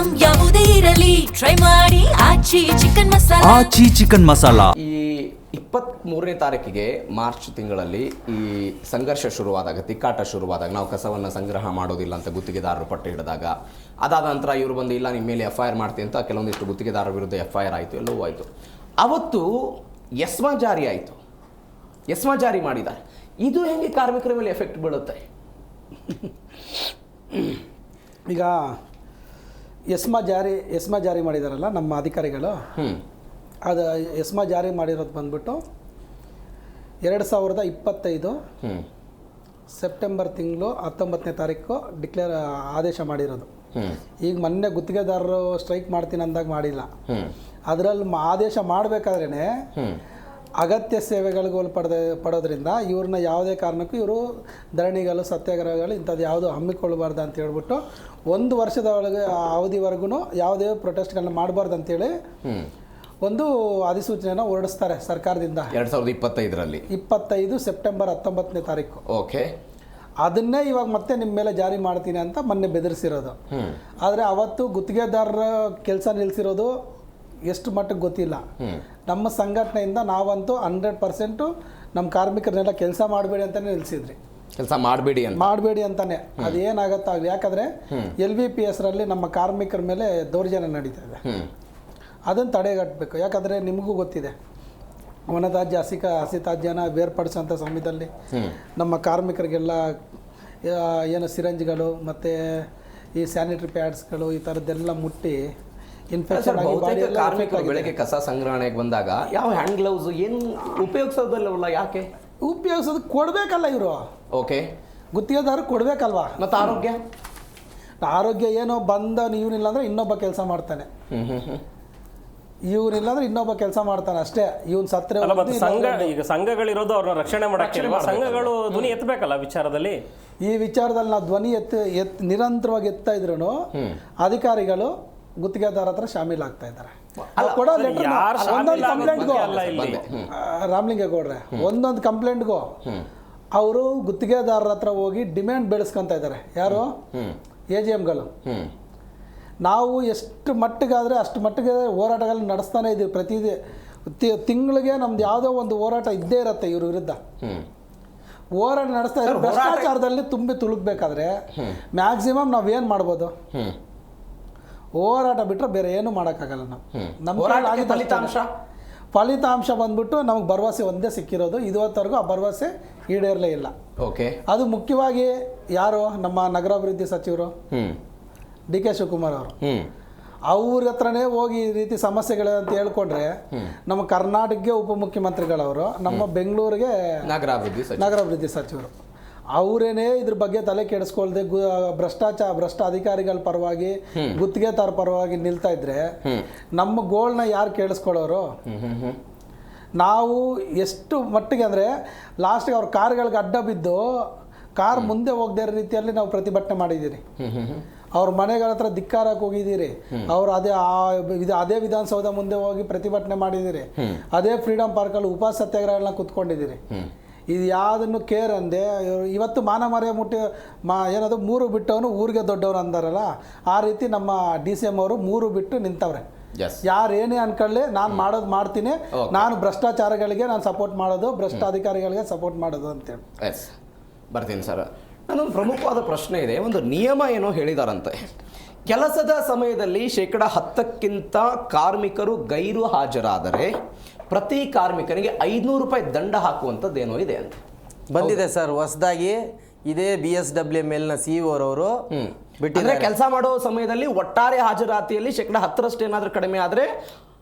Item ಯಾವುದೇ ಇರಲಿ try ಮಾಡಿ ಆಚಿ ಚಿಕನ್ ಮಸಾಲಾ. ಆಚಿ ಚಿಕನ್ ಮಸಾಲಾ. ಈ 23ನೇ ತಾರೀಕಿಗೆ ಮಾರ್ಚ್ ತಿಂಗಳಲ್ಲಿ ಈ ಸಂಘರ್ಷ ಶುರುವಾದಾಗ, ತಿಕ್ಕಾಟ ಶುರುವಾದಾಗ, ನಾವು ಕಸವನ್ನು ಸಂಗ್ರಹ ಮಾಡೋದಿಲ್ಲ ಅಂತ ಗುತ್ತಿಗೆದಾರರು ಪಟ್ಟು ಹಿಡಿದಾಗ, ಅದಾದ ನಂತರ ಇವರು ಬಂದು ಇಲ್ಲ ನಿಮ್ಮ ಮೇಲೆ FIR ಮಾಡ್ತೀನಿ ಅಂತ ಕೆಲವೊಂದಿಷ್ಟು ಗುತ್ತಿಗೆದಾರರ ವಿರುದ್ಧ FIR ಆಯಿತು, ಎಲ್ಲವೂ ಆಯಿತು. ಅವತ್ತು ಎಸ್ಮಾ ಜಾರಿ ಆಯಿತು, ಎಸ್ಮಾ ಜಾರಿ ಮಾಡಿದ್ದಾರೆ. ಇದು ಹೆಂಗೆ ಕಾರ್ಮಿಕರ ಮೇಲೆ ಎಫೆಕ್ಟ್ ಬೀಳುತ್ತೆ? ಈಗ ಎಸ್ಮಾ ಜಾರಿ ಮಾಡಿದಾರಲ್ಲ ನಮ್ಮ ಅಧಿಕಾರಿಗಳು, ಅದು ಎಸ್ಮಾ ಜಾರಿ ಮಾಡಿರೋದು ಬಂದ್ಬಿಟ್ಟು 2025 ಸೆಪ್ಟೆಂಬರ್ ತಿಂಗಳು 19ನೇ ತಾರೀಕು ಆದೇಶ ಮಾಡಿರೋದು. ಈಗ ಮೊನ್ನೆ ಗುತ್ತಿಗೆದಾರರು ಸ್ಟ್ರೈಕ್ ಮಾಡ್ತೀನಿ ಅಂದಾಗ ಮಾಡಿಲ್ಲ. ಅದರಲ್ಲಿ ಆದೇಶ ಮಾಡಬೇಕಾದ್ರೇ ಅಗತ್ಯ ಸೇವೆಗಳಿಗೆ ಪಡೋದ್ರಿಂದ ಇವ್ರನ್ನ ಯಾವುದೇ ಕಾರಣಕ್ಕೂ ಇವರು ಧರಣಿಗಳು, ಸತ್ಯಾಗ್ರಹಗಳು ಇಂಥದ್ದು ಯಾವುದು ಹಮ್ಮಿಕೊಳ್ಳಬಾರ್ದು ಅಂತ ಹೇಳ್ಬಿಟ್ಟು 1 ವರ್ಷದ ಒಳಗೆ ಅವಧಿವರೆಗೂ ಯಾವುದೇ ಪ್ರೊಟೆಸ್ಟ್ಗಳನ್ನ ಮಾಡಬಾರ್ದು ಅಂತೇಳಿ ಒಂದು ಅಧಿಸೂಚನೆಯನ್ನು ಹೊರಡಿಸ್ತಾರೆ ಸರ್ಕಾರದಿಂದ 2025ರಲ್ಲಿ 25 ಸೆಪ್ಟೆಂಬರ್ 19ನೇ ತಾರೀಕು. ಓಕೆ. ಅದನ್ನೇ ಇವಾಗ ಮತ್ತೆ ನಿಮ್ಮ ಮೇಲೆ ಜಾರಿ ಮಾಡ್ತೀನಿ ಅಂತ ಮೊನ್ನೆ ಬೆದರಿಸಿರೋದು. ಆದರೆ ಅವತ್ತು ಗುತ್ತಿಗೆದಾರರ ಕೆಲಸ ನಿಲ್ಲಿಸಿರೋದು ಎಷ್ಟು ಮಟ್ಟಿಗೆ ಗೊತ್ತಿಲ್ಲ. ನಮ್ಮ ಸಂಘಟನೆಯಿಂದ ನಾವಂತೂ 100% ನಮ್ಮ ಕಾರ್ಮಿಕರನ್ನೆಲ್ಲ ಕೆಲಸ ಮಾಡಬೇಡಿ ಅಂತಲೇ ನಿಲ್ಲಿಸಿದ್ರಿ. ಕೆಲಸ ಮಾಡಬೇಡಿ ಅಂತಾನೆ. ಅದೇನಾಗತ್ತೆ, ಯಾಕಂದರೆ LVPS ರಲ್ಲಿ ನಮ್ಮ ಕಾರ್ಮಿಕರ ಮೇಲೆ ದೌರ್ಜನ್ಯ ನಡೀತಾ ಇದೆ. ಅದನ್ನು ತಡೆಗಟ್ಟಬೇಕು. ಯಾಕಂದರೆ ನಿಮಗೂ ಗೊತ್ತಿದೆ, ವನತ್ಯಾಜ್ಯ ಹಸಿತ್ಯಾಜ್ಯನ ಬೇರ್ಪಡಿಸೋಂಥ ಸಮಯದಲ್ಲಿ ನಮ್ಮ ಕಾರ್ಮಿಕರಿಗೆಲ್ಲ ಏನು ಸಿರಂಜ್ಗಳು ಮತ್ತು ಈ ಸ್ಯಾನಿಟರಿ ಪ್ಯಾಡ್ಸ್ಗಳು ಈ ಥರದ್ದೆಲ್ಲ ಮುಟ್ಟಿ ಇನ್ಫೆಕ್ಷನ್ ಆಗಿ ಕಾರ್ಮಿಕರು ಬೆಳಗ್ಗೆ ಕಸ ಸಂಗ್ರಹಣೆಗೆ ಬಂದಾಗ ಯಾವ ಹ್ಯಾಂಡ್ ಗ್ಲೌಸ್ ಏನು ಉಪಯೋಗಿಸೋದಲ್ಲವಲ್ಲ, ಯಾಕೆ ಉಪಯೋಗಿಸೋದು ಕೊಡಬೇಕಲ್ಲ ಇವರು. ಓಕೆ, ಗುತ್ತಿಗೆದಾರರು ಕೊಡಬೇಕಲ್ವಾ. ಮತ್ತು ಆರೋಗ್ಯ ಏನೋ ಬಂದ ಇವನಿಲ್ಲ ಅಂದರೆ ಇನ್ನೊಬ್ಬ ಕೆಲಸ ಮಾಡ್ತಾನೆ, ಇವನಿಲ್ಲಾಂದ್ರೆ ಇನ್ನೊಬ್ಬ ಕೆಲಸ ಮಾಡ್ತಾನೆ ಅಷ್ಟೇ. ಇವನ್ ಸತ್ರೆ ಈಗ ಸಂಘಗಳಿರೋದು ಅವ್ರನ್ನ ರಕ್ಷಣೆ ಮಾಡಕ್ಕೆ, ಸಂಘಗಳು ಧ್ವನಿ ಎತ್ತಬೇಕಲ್ಲ ವಿಚಾರದಲ್ಲಿ. ಈ ವಿಚಾರದಲ್ಲಿ ನಾವು ಧ್ವನಿ ನಿರಂತರವಾಗಿ ಎತ್ತಾ ಇದ್ರು ಅಧಿಕಾರಿಗಳು ಗುತ್ತಿಗೆದಾರ ಹತ್ರ ಶಾಮೀಲ್ ಆಗ್ತಾ ಇದ್ದಾರೆ. ಒಂದೊಂದು ಕಂಪ್ಲೇಂಟ್ಗೂ ರಾಮಲಿಂಗೇಗೌಡ್ರೆ ಒಂದೊಂದು ಕಂಪ್ಲೇಂಟ್ಗೂ ಅವರು ಗುತ್ತಿಗೆದಾರರ ಹತ್ರ ಹೋಗಿ ಡಿಮ್ಯಾಂಡ್ ಬೆಳೆಸ್ಕೊಂತ ಇದ್ದಾರೆ. ಯಾರು AGMಗಳು. ನಾವು ಎಷ್ಟು ಮಟ್ಟಿಗಾದರೆ ಅಷ್ಟು ಮಟ್ಟಿಗೆ ಹೋರಾಟಗಳನ್ನ ನಡೆಸ್ತಾನೆ ಇದ್ದೀವಿ. ಪ್ರತಿ ತಿಂಗಳಿಗೆ ನಮ್ದು ಯಾವುದೋ ಒಂದು ಹೋರಾಟ ಇದ್ದೇ ಇರುತ್ತೆ ಇವ್ರ ವಿರುದ್ಧ. ಹೋರಾಟ ನಡೆಸ್ತಾ ಇದ್ದಾರೆ. ಭ್ರಷ್ಟಾಚಾರದಲ್ಲಿ ತುಂಬಿ ತುಳುಕ್ಬೇಕಾದ್ರೆ ಮ್ಯಾಕ್ಸಿಮಮ್ ನಾವೇನು ಮಾಡ್ಬೋದು, ಹೋರಾಟ ಬಿಟ್ಟರೆ ಬೇರೆ ಏನು ಮಾಡೋಕ್ಕಾಗಲ್ಲ. ನಮ್ಮ ಫಲಿತಾಂಶ ಬಂದ್ಬಿಟ್ಟು ನಮಗೆ ಭರವಸೆ ಒಂದೇ ಸಿಕ್ಕಿರೋದು. ಇದುವರೆಗೂ ಆ ಭರವಸೆ ಈಡೇರಲೇ ಇಲ್ಲ. ಓಕೆ. ಅದು ಮುಖ್ಯವಾಗಿ ಯಾರು ನಮ್ಮ ನಗರಾಭಿವೃದ್ಧಿ ಸಚಿವರು DK ಶಿವಕುಮಾರ್ ಅವರು, ಅವ್ರ ಹತ್ರನೇ ಹೋಗಿ ಈ ರೀತಿ ಸಮಸ್ಯೆಗಳು ಅಂತ ಹೇಳ್ಕೊಂಡ್ರೆ ನಮ್ಮ ಕರ್ನಾಟಕಕ್ಕೆ ಉಪಮುಖ್ಯಮಂತ್ರಿಗಳವರು, ನಮ್ಮ ಬೆಂಗಳೂರಿಗೆ ನಗರಾಭಿವೃದ್ಧಿ ಸಚಿವರು, ಅವರೇನೇ ಇದ್ರ ಬಗ್ಗೆ ತಲೆ ಕೆಡಿಸ್ಕೊಳ್ದೆ ಭ್ರಷ್ಟ ಅಧಿಕಾರಿಗಳ ಪರವಾಗಿ ಗುತ್ತಿಗೆದಾರ ಪರವಾಗಿ ನಿಲ್ತಾ ಇದ್ರೆ ನಮ್ಮ ಗೋಲ್ನ ಯಾರು ಕೇಳಿಸ್ಕೊಳ್ಳೋರು? ನಾವು ಎಷ್ಟು ಮಟ್ಟಿಗೆ ಅಂದರೆ ಲಾಸ್ಟ್ಗೆ ಅವ್ರ ಕಾರ್ಗಳಿಗೆ ಅಡ್ಡ ಬಿದ್ದು ಕಾರ್ ಮುಂದೆ ಹೋಗದೇ ಇರೋ ರೀತಿಯಲ್ಲಿ ನಾವು ಪ್ರತಿಭಟನೆ ಮಾಡಿದ್ದೀರಿ. ಅವ್ರ ಮನೆಗಳ ಹತ್ರ ಧಿಕ್ಕಾರಕ್ಕೆ ಹೋಗಿದ್ದೀರಿ. ಅವ್ರು ಅದೇ ವಿಧಾನಸೌಧ ಮುಂದೆ ಹೋಗಿ ಪ್ರತಿಭಟನೆ ಮಾಡಿದ್ದೀರಿ. ಅದೇ ಫ್ರೀಡಮ್ ಪಾರ್ಕಲ್ಲಿ ಉಪವಾಸ ಸತ್ಯಾಗ್ರಹಗಳನ್ನ ಕುತ್ಕೊಂಡಿದ್ದೀರಿ. ಇದು ಯಾವುದನ್ನು ಕೇರ್ ಅಂದೆ. ಇವತ್ತು ಮಾನ ಮರ್ಯಾದೆ ಮುಟ್ಟಿ ಏನದು 3 ಬಿಟ್ಟವನು ಊರಿಗೆ ದೊಡ್ಡವನು ಅಂದಾರಲ್ಲ, ಆ ರೀತಿ ನಮ್ಮ DCM ಅವರು 3 ಬಿಟ್ಟು ನಿಂತವ್ರೆ. ಯಾರೇನೇ ಅನ್ಕೊಳ್ಳಿ, ನಾನು ಮಾಡೋದು ಮಾಡ್ತೀನಿ, ನಾನು ಭ್ರಷ್ಟಾಚಾರಗಳಿಗೆ ನಾನು ಸಪೋರ್ಟ್ ಮಾಡೋದು, ಭ್ರಷ್ಟ ಅಧಿಕಾರಿಗಳಿಗೆ ಸಪೋರ್ಟ್ ಮಾಡೋದು ಅಂತೇಳಿ. ಬರ್ತೀನಿ ಸರ್. ನನ್ನೊಂದು ಪ್ರಮುಖವಾದ ಪ್ರಶ್ನೆ ಇದೆ. ಒಂದು ನಿಯಮ ಏನೋ ಹೇಳಿದಾರಂತೆ, ಕೆಲಸದ ಸಮಯದಲ್ಲಿ 10%ಕ್ಕಿಂತ ಕಾರ್ಮಿಕರು ಗೈರು ಹಾಜರಾದರೆ ಪ್ರತಿ ಕಾರ್ಮಿಕನಿಗೆ 500 ರೂಪಾಯಿ ದಂಡ ಹಾಕುವಂಥದ್ದೇನೋ ಇದೆ ಅಂತ ಬಂದಿದೆ ಸರ್ ಹೊಸದಾಗಿ. ಇದೇ BSWMLನ CEO ಅವರು ಬಿಟ್ಟಿದ್ರೆ ಕೆಲಸ ಮಾಡೋ ಸಮಯದಲ್ಲಿ ಒಟ್ಟಾರೆ ಹಾಜರಾತಿಯಲ್ಲಿ 10% ಏನಾದರೂ ಕಡಿಮೆ ಆದರೆ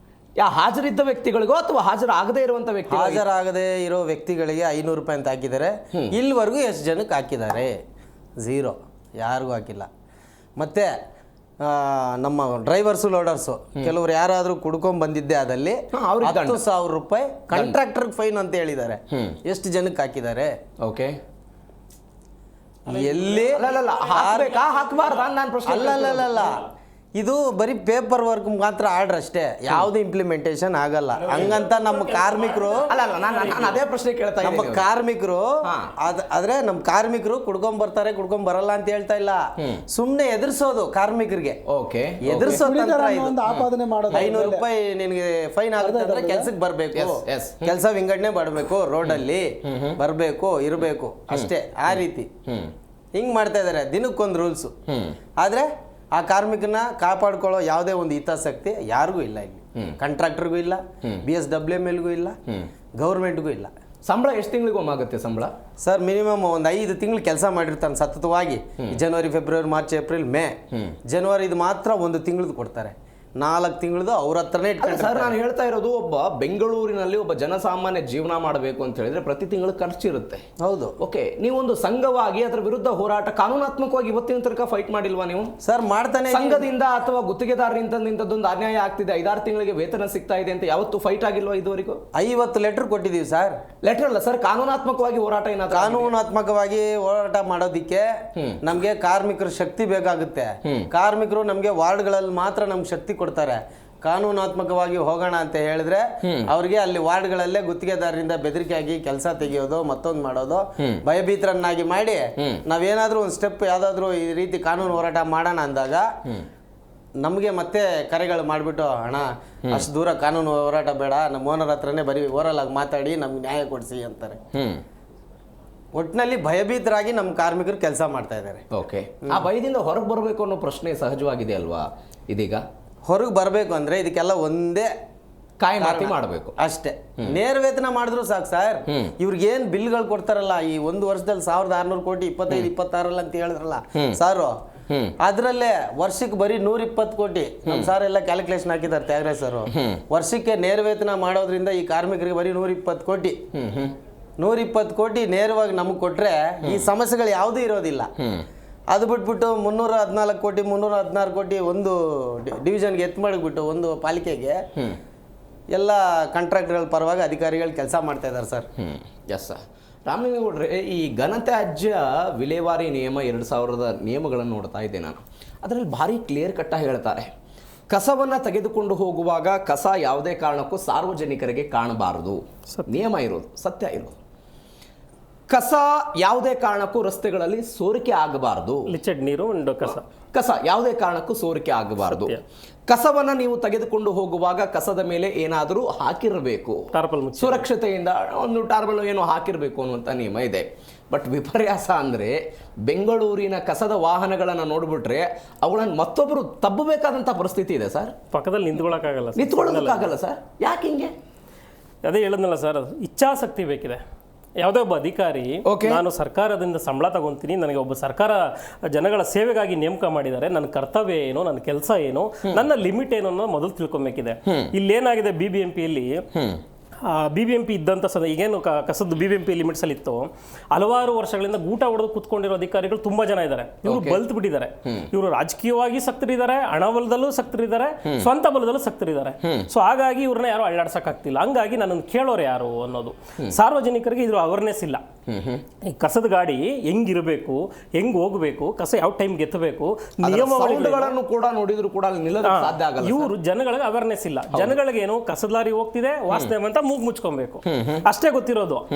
ಹಾಜರಿದ್ದ ವ್ಯಕ್ತಿಗಳಿಗೋ ಅಥವಾ ಹಾಜರಾಗದೇ ಇರುವಂಥ ಹಾಜರಾಗದೇ ಇರೋ ವ್ಯಕ್ತಿಗಳಿಗೆ 500 ರೂಪಾಯಿ ಅಂತ ಹಾಕಿದ್ದಾರೆ. ಇಲ್ಲಿವರೆಗೂ ಎಷ್ಟು ಜನಕ್ಕೆ ಹಾಕಿದ್ದಾರೆ? 0, ಯಾರಿಗೂ ಹಾಕಿಲ್ಲ. ಮತ್ತು ನಮ್ಮ ಡ್ರೈವರ್ಸು ಲೋಡರ್ಸು ಕೆಲವರು ಯಾರಾದರೂ ಕುಡ್ಕೊಂಡ್ ಬಂದಿದ್ದೆ ಅದಲ್ಲಿ 10,000 ರೂಪಾಯಿ ಕಾಂಟ್ರಾಕ್ಟರ್ಗೆ ಫೈನ್ ಅಂತ ಹೇಳಿದ್ದಾರೆ. ಎಷ್ಟು ಜನಕ್ಕೆ ಹಾಕಿದ್ದಾರೆ? ಓಕೆ, ಎಲ್ಲಿ ಹಾಕಬಾರ್ದ? ನಾನು ಪ್ರಶ್ನೆ ಅಲ್ಲ, ಇದು ಬರೀ ಪೇಪರ್ ವರ್ಕ್ ಮಾತ್ರ ಆರ್ಡರ್ ಅಷ್ಟೇ, ಯಾವ್ದು ಇಂಪ್ಲಿಮೆಂಟೇಷನ್ ಆಗಲ್ಲ. ಹಂಗಂತ ನಮ್ಮ ಕಾರ್ಮಿಕರು ಅಲ್ಲ ನಾನು ಅದೇ ಪ್ರಶ್ನೆ ಕೇಳ್ತಾ ನಮ್ಮ ಇದ್ದೀನಿ. ಕಾರ್ಮಿಕರು ಆದ್ರೆ ನಮ್ಮ ಕಾರ್ಮಿಕರು ಕುಡ್ಕೊಂಡ್ ಬರ್ತಾರೆ ಕುಡ್ಕೊಂಡ್ ಬರಲ್ಲ ಅಂತ ಹೇಳ್ತಾ ಇಲ್ಲ, ಸುಮ್ನೆ ಎದುರಿಸೋದು ಕಾರ್ಮಿಕರಿಗೆ. ಓಕೆ, ಎದುರಿಸೋ ತಂತ್ರ ಇದು. ಒಂದು ಆಪಾದನೆ ಮಾಡೋದು 500 ರೂಪಾಯಿ ನಿನಗೆ ಫೈನ್ ಆಗುತ್ತೆ ಅಂದ್ರೆ ಕೆಲ್ಸಕ್ಕೆ ಬರ್ಬೇಕು, yes. ಕೆಲಸ ವಿಂಗಡಣೆ ಮಾಡಬೇಕು, ರೋಡಲ್ಲಿ ಬರ್ಬೇಕು, ಇರಬೇಕು ಅಷ್ಟೇ. ಆ ರೀತಿ ಹಿಂಗ್ ಮಾಡ್ತಾ ಇದಾರೆ, ದಿನಕ್ಕೊಂದು ರೂಲ್ಸ್. ಆದ್ರೆ ಆ ಕಾರ್ಮಿಕನ ಕಾಪಾಡ್ಕೊಳ್ಳೋ ಯಾವುದೇ ಒಂದು ಹಿತಾಸಕ್ತಿ ಯಾರಿಗೂ ಇಲ್ಲ ಇಲ್ಲಿ. ಕಾಂಟ್ರಾಕ್ಟರ್ಗೂ ಇಲ್ಲ, BSWMLಗೂ ಇಲ್ಲ, ಗೌರ್ಮೆಂಟ್ಗೂ ಇಲ್ಲ. ಸಂಬಳ ಎಷ್ಟು ತಿಂಗಳಿಗೊಮ್ಮೆ ಆಗುತ್ತೆ ಸಂಬಳ? ಸರ್ ಮಿನಿಮಮ್ ಒಂದು 5 ತಿಂಗಳು ಕೆಲಸ ಮಾಡಿರ್ತಾನೆ ಸತತವಾಗಿ. ಜನವರಿ, ಫೆಬ್ರವರಿ, ಮಾರ್ಚ್, ಏಪ್ರಿಲ್, ಮೇ. ಜನವರಿ ಇದು ಮಾತ್ರ 1 ತಿಂಗಳದ್ದು ಕೊಡ್ತಾರೆ, 4 ತಿಂಗಳದು ಅವ್ರ ಹತ್ರನೇ ಸರ್ ನಾನು ಹೇಳ್ತಾ ಇರೋದು, ಒಬ್ಬ ಬೆಂಗಳೂರಿನಲ್ಲಿ ಒಬ್ಬ ಜನಸಾಮಾನ್ಯ ಜೀವನ ಮಾಡಬೇಕು ಅಂತ ಹೇಳಿದ್ರೆ ಪ್ರತಿ ತಿಂಗಳು ಖರ್ಚಿರುತ್ತೆ. ಹೌದು. ಓಕೆ, ನೀವೊಂದು ಸಂಘವಾಗಿ ಅದರ ವಿರುದ್ಧ ಹೋರಾಟ ಕಾನೂನಾತ್ಮಕವಾಗಿ ಇವತ್ತಿನ ತನಕ ಫೈಟ್ ಮಾಡಿಲ್ವಾ ನೀವು? ಸರ್ ಮಾಡ್ತಾನೆ. ಸಂಘದಿಂದ ಅಥವಾ ಗುತ್ತಿಗೆದಾರರಿಂದ ಇಂಥದ್ದೊಂದು ಅನ್ಯಾಯ ಆಗ್ತಿದೆ, 5-6 ತಿಂಗಳಿಗೆ ವೇತನ ಸಿಗ್ತಾ ಇದೆ ಅಂತ ಯಾವತ್ತು ಫೈಟ್ ಆಗಿಲ್ವಾ ಇದುವರೆಗೂ? 50 ಲೆಟರ್ ಕೊಟ್ಟಿದ್ದೀವಿ ಸರ್. ಲೆಟರ್ ಅಲ್ಲ ಸರ್, ಕಾನೂನಾತ್ಮಕವಾಗಿ ಹೋರಾಟ ಏನಾದ್ರು ಕಾನೂನಾತ್ಮಕವಾಗಿ ಹೋರಾಟ ಮಾಡೋದಿಕ್ಕೆ ನಮ್ಗೆ ಕಾರ್ಮಿಕರ ಶಕ್ತಿ ಬೇಕಾಗುತ್ತೆ. ಕಾರ್ಮಿಕರು ನಮ್ಗೆ ವಾರ್ಡ್ಗಳಲ್ಲಿ ಮಾತ್ರ ನಮ್ಗೆ ಶಕ್ತಿ ಕೊಡ್ತಾರೆ. ಕಾನೂನಾತ್ಮಕವಾಗಿ ಹೋಗೋಣ ಅಂತ ಹೇಳಿದ್ರೆ ಅವ್ರಿಗೆ ಅಲ್ಲಿ ವಾರ್ಡ್ಗಳಲ್ಲೇ ಗುತ್ತಿಗೆದಾರರಿಂದ ಬೆದರಿಕೆ ಆಗಿ ಕೆಲಸ ತೆಗೆಯೋದು, ಮತ್ತೊಂದು ಮಾಡೋದು, ಭಯಭೀತರನ್ನಾಗಿ ಮಾಡಿ ನಾವೇನಾದ್ರೂ ಒಂದು ಸ್ಟೆಪ್ ಯಾವ್ದಾದ್ರು ಈ ರೀತಿ ಕಾನೂನು ಹೋರಾಟ ಮಾಡೋಣ ಅಂದಾಗ ನಮಗೆ ಮತ್ತೆ ಕರೆಗಳು ಮಾಡಿಬಿಟ್ಟು, ಅಣ್ಣ ಅಷ್ಟು ದೂರ ಕಾನೂನು ಹೋರಾಟ ಬೇಡ, ನಮ್ಮ ಓನರ್ ಹತ್ರನೇ ಬರೀ ಓರಲ್ ಆಗಿ ಮಾತಾಡಿ ನಮ್ಗೆ ನ್ಯಾಯ ಕೊಡಿಸಿ ಅಂತಾರೆ. ಒಟ್ಟಿನಲ್ಲಿ ಭಯಭೀತರಾಗಿ ನಮ್ಮ ಕಾರ್ಮಿಕರು ಕೆಲಸ ಮಾಡ್ತಾ ಇದ್ದಾರೆ. ಓಕೆ, ಆ ಭಯದಿಂದ ಹೊರಗೆ ಬರಬೇಕು ಅನ್ನೋ ಪ್ರಶ್ನೆ ಸಹಜವಾಗಿದೆ ಅಲ್ವಾ? ಇದೀಗ ಹೊರಗೆ ಬರಬೇಕು ಅಂದ್ರೆ ಇದಕ್ಕೆಲ್ಲ ಒಂದೇ ಕಾಯಮಾತಿ ಮಾಡಬೇಕು ಅಷ್ಟೇ. ನೇರ ವೇತನ ಮಾಡಿದ್ರು ಸಾಕು ಸರ್. ಇವ್ರಿಗೆ ಏನ್ ಬಿಲ್ಗಳು ಕೊಡ್ತಾರಲ್ಲ, ಈ 1 ವರ್ಷದಲ್ಲಿ 1600 ಕೋಟಿ 25-26 ಅಂತ ಹೇಳಿದ್ರಲ್ಲ ಸಾರು, ಅದ್ರಲ್ಲೇ ವರ್ಷಕ್ಕೆ ಬರೀ 120 ಕೋಟಿ ನಮ್ಮ ಸಾರ್ ಎಲ್ಲ ಕ್ಯಾಲ್ಕುಲೇಷನ್ ಹಾಕಿದ್ದಾರೆ ತ್ಯಾಗರಾಜ್ ಸರ್. ವರ್ಷಕ್ಕೆ ನೇರ ವೇತನ ಮಾಡೋದ್ರಿಂದ ಈ ಕಾರ್ಮಿಕರಿಗೆ ಬರೀ 120 ಕೋಟಿ 120 ಕೋಟಿ ನೇರವಾಗಿ ನಮಗೆ ಕೊಟ್ರೆ ಈ ಸಮಸ್ಯೆಗಳು ಯಾವುದೂ ಇರೋದಿಲ್ಲ. ಅದು ಬಿಟ್ಬಿಟ್ಟು 314 ಕೋಟಿ 316 ಕೋಟಿ ಒಂದು ಡಿವಿಷನ್ಗೆ ಎತ್ತು ಮಾಡಿಬಿಟ್ಟು ಒಂದು ಪಾಲಿಕೆಗೆ ಎಲ್ಲ ಕಾಂಟ್ರಾಕ್ಟ್ಗಳ ಪರವಾಗಿ ಅಧಿಕಾರಿಗಳು ಕೆಲಸ ಮಾಡ್ತಾ ಇದ್ದಾರೆ ಸರ್. Yes sir. ರಾಮಲಿಂಗೇಗೌಡ್ರೆ, ಈ ಘನತ್ಯಾಜ್ಯ ವಿಲೇವಾರಿ ನಿಯಮ 2000 ನಿಯಮಗಳನ್ನು ನೋಡ್ತಾ ಇದ್ದೆ ನಾನು. ಅದರಲ್ಲಿ ಭಾರಿ ಕ್ಲಿಯರ್ ಕಟ್ಟಾಗಿ ಹೇಳ್ತಾರೆ, ಕಸವನ್ನು ತೆಗೆದುಕೊಂಡು ಹೋಗುವಾಗ ಕಸ ಯಾವುದೇ ಕಾರಣಕ್ಕೂ ಸಾರ್ವಜನಿಕರಿಗೆ ಕಾಣಬಾರದು. ನಿಯಮ ಇರೋದು, ಸತ್ಯ ಇರೋದು. ಕಸ ಯಾವುದೇ ಕಾರಣಕ್ಕೂ ರಸ್ತೆಗಳಲ್ಲಿ ಸೋರಿಕೆ ಆಗಬಾರದು. ಲಿಚೆಡ್ ನೀರು ಒಂದು ಕಸ ಯಾವುದೇ ಕಾರಣಕ್ಕೂ ಸೋರಿಕೆ ಆಗಬಾರದು. ಕಸವನ್ನ ನೀವು ತೆಗೆದುಕೊಂಡು ಹೋಗುವಾಗ ಕಸದ ಮೇಲೆ ಏನಾದರೂ ಹಾಕಿರಬೇಕು, ಸುರಕ್ಷತೆಯಿಂದ ಒಂದು ಟಾರ್ಪಲ್ ಏನೋ ಹಾಕಿರಬೇಕು ಅನ್ನುವಂಥ ನಿಯಮ ಇದೆ. ಬಟ್ ವಿಪರ್ಯಾಸ ಅಂದರೆ ಬೆಂಗಳೂರಿನ ಕಸದ ವಾಹನಗಳನ್ನು ನೋಡ್ಬಿಟ್ರೆ ಅವುಗಳನ್ನು ಮತ್ತೊಬ್ಬರು ತಬ್ಬಬೇಕಾದಂಥ ಪರಿಸ್ಥಿತಿ ಇದೆ ಸರ್. ಪಕ್ಕದಲ್ಲಿ ನಿಂತ್ಕೊಳ್ಳೋಕ್ಕಾಗಲ್ಲ ಸರ್. ಯಾಕೆ ಹಿಂಗೆ? ಅದೇ ಹೇಳಿದ್ನಲ್ಲ ಸರ್, ಇಚ್ಛಾಶಕ್ತಿ ಬೇಕಿದೆ. ಯಾವುದೇ ಒಬ್ಬ ಅಧಿಕಾರಿ, ನಾನು ಸರ್ಕಾರದಿಂದ ಸಂಬಳ ತಗೊಂತೀನಿ, ನನಗೆ ಒಬ್ಬ ಸರ್ಕಾರ ಜನಗಳ ಸೇವೆಗಾಗಿ ನೇಮಕ ಮಾಡಿದ್ದಾರೆ, ನನ್ನ ಕರ್ತವ್ಯ ಏನು, ನನ್ನ ಕೆಲಸ ಏನು, ನನ್ನ ಲಿಮಿಟ್ ಏನು ಅನ್ನೋ ಮೊದಲು ತಿಳ್ಕೊಬೇಕಿದೆ. ಇಲ್ಲೇನಾಗಿದೆ, BBMPಯಲ್ಲಿ BBMP ಇದ್ದಂಥ ಈಗೇನು ಕಸದ BBMP ಲಿಮಿಟ್ಸಲ್ಲಿ ಇತ್ತು, ಹಲವಾರು ವರ್ಷಗಳಿಂದ ಗೂಟ ಹೊಡೆದು ಕೂತ್ಕೊಂಡಿರೋ ಅಧಿಕಾರಿಗಳು ತುಂಬಾ ಜನ ಇದ್ದಾರೆ. ಇವರು ಬಲ್ತ್ ಬಿಟ್ಟಿದ್ದಾರೆ. ಇವರು ರಾಜಕೀಯವಾಗಿ ಸಕ್ತರಿದ್ದಾರೆ, ಹಣ ಬಲದಲ್ಲೂ ಸಕ್ತರಿದ್ದಾರೆ, ಸ್ವಂತ ಬಲದಲ್ಲೂ ಸಕ್ತರಿದ್ದಾರೆ. ಸೊ ಹಾಗಾಗಿ ಇವ್ರನ್ನ ಯಾರು ಅಳ್ಳಾಡ್ಸಕ್ಕಾಗ್ತಿಲ್ಲ. ಹಂಗಾಗಿ ನನ್ನನ್ನು ಕೇಳೋರು ಯಾರು ಅನ್ನೋದು, ಸಾರ್ವಜನಿಕರಿಗೆ ಇದ್ರ ಅವೇರ್ನೆಸ್ ಇಲ್ಲ. ಈ ಕಸದ ಗಾಡಿ ಹೆಂಗಿರಬೇಕು, ಹೆಂಗ್ ಹೋಗ್ಬೇಕು, ಕಸ ಯಾವ ಟೈಮ್ಗೆ ಎತ್ತಬೇಕು, ನಿಯಮಗಳನ್ನು ಕೂಡ ನೋಡಿದ್ರು ಕೂಡ ಸಾಧ್ಯ ಆಗಲ್ಲ. ಇವರು ಜನಗಳಿಗೆ ಅವೇರ್ನೆಸ್ ಇಲ್ಲ. ಜನಗಳಿಗೆ ಏನು, ಕಸದ ಲಾರಿ ಹೋಗ್ತಿದೆ ವಾಸನೆ ಅಂತ ಮೂಗ್ ಮುಚ್ಕೊಬೇಕು ಅಷ್ಟೇ ಗೊತ್ತಿರೋದು.